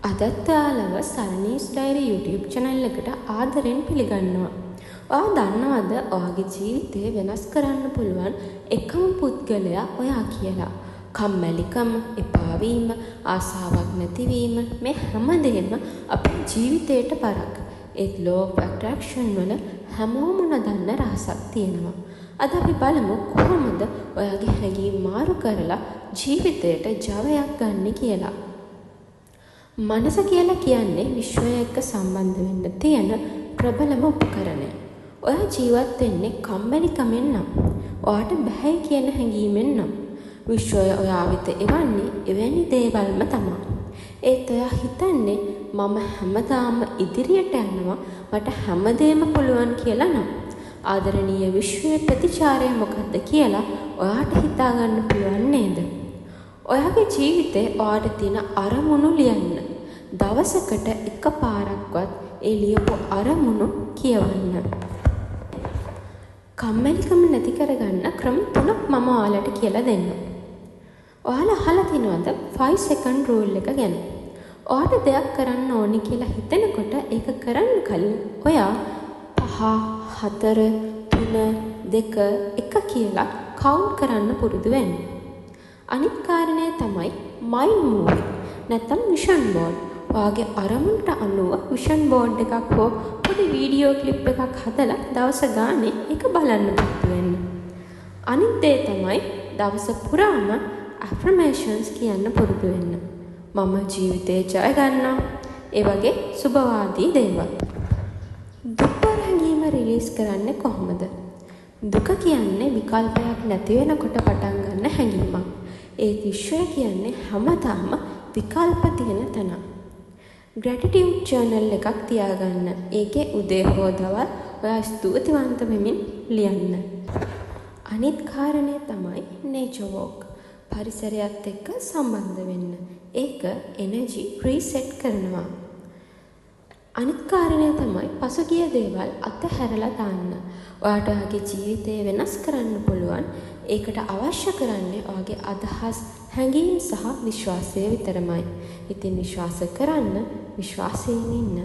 අදත් ඔයාලව සරණීස් diary YouTube channel එකට ආදරෙන් පිළිගන්නවා. ඔයා දන්නවද ඔයාගේ ජීවිතේ වෙනස් කරන්න පුළුවන් එකම පුද්ගලයා ඔයා කියලා? කම්මැලිකම, එපා වීම, ආසාවක් නැතිවීම මේ හැමදේම අපේ ජීවිතේට බරක්. ඒත් law of attraction වල හැමෝම නොදන්න රහසක් තියෙනවා. අද අපි බලමු කොහොමද ඔයාගේ හැඟීම් මාරු කරලා ජීවිතයට ජවයක් ගන්න කියලා. මනස කියලා කියන්නේ විශ්වය එක්ක සම්බන්ධ වෙන්න තියෙන ප්‍රබලම උපකරණය. ඔයා ජීවත් වෙන්නේ කම්මැලිකමෙන් නම්, ඔයාට බෑ කියන හැඟීමෙන් නම්, විශ්වය ඔයා වෙත එවන්නේ එවැනි දේවල්ම තමයි. ඒත් ඔයා හිතන්නේ මම හැමදාම ඉදිරියට යනවා, මට හැමදේම පුළුවන් කියලා නම්, ආදරණීය විශ්වයේ ප්‍රතිචාරය මොකද්ද කියලා ඔයාට හිතා ගන්න පුළුවන් නේද? ඔයාගේ ජීවිතේ ඔයාට තියෙන අරමුණු ලියන්න. දවසකට එකපාරක්වත් ඒ ලියපු අරමුණු කියවන්න. කම්මැලිකම නැති කරගන්න ක්‍රම 3ක් මම ඔයාලට කියලා දෙන්නම්. ඔයාලා අහලා තියෙනවද 5 second rule එක ගැන? ඔයාට දෙයක් කරන්න ඕනි කියලා හිතනකොට ඒක කරන්න කලින් ඔයා 5, 4, 3, 2, 1 කියලා කවුන්ට් කරන්න පුරුදු වෙන්න. අනිත් කාරණය තමයි මයින්ඩ් මූවි නැත්නම් විෂන් බෝඩ්. ඔයාගේ අරමුණට අනුව විෂන් බෝඩ් එකක් හෝ පොඩි වීඩියෝ ක්ලිප් එකක් හදලා දවස ගානේ ඒක බලන්න පුරුදු වෙන්න. අනිත් දේ තමයි දවස පුරාම affirmations කියන්න පුරුදු වෙන්න. මම ජීවිතේ ජය ගන්නවා. ඒ වගේ සුබවාදී දේවල්. දුක් හැඟීම රිලීස් කරන්නේ කොහොමද? දුක කියන්නේ විකල්පයක් නැති වෙනකොට පටන් ගන්න හැඟීමක්. ඒ විශ්වය කියන්නේ හැමදාම විකල්ප තියෙන තැන. ග්‍රැටිටියුඩ් ජර්නල් එකක් තියාගන්න. ඒකේ උදේ හෝ දවල් ඔයා ස්තුතිවන්ත වෙමින් ලියන්න. අනිත් කාරණය තමයි nature walk. පරිසරයත් එක්ක සම්බන්ධ වෙන්න. ඒක එනර්ජි රීසෙට් කරනවා. අනිත් කාරණය තමයි පසුගිය දේවල් අතහැරලා දාන්න. ඔයාට ඔයාගේ ජීවිතය වෙනස් කරන්න පුළුවන්. ඒකට අවශ්‍ය කරන්නේ ඔයාගේ අදහස්, හැඟීම් සහ විශ්වාසය විතරමයි. ඉතින් විශ්වාස කරන්න, විශ්වාසයෙන් ඉන්න.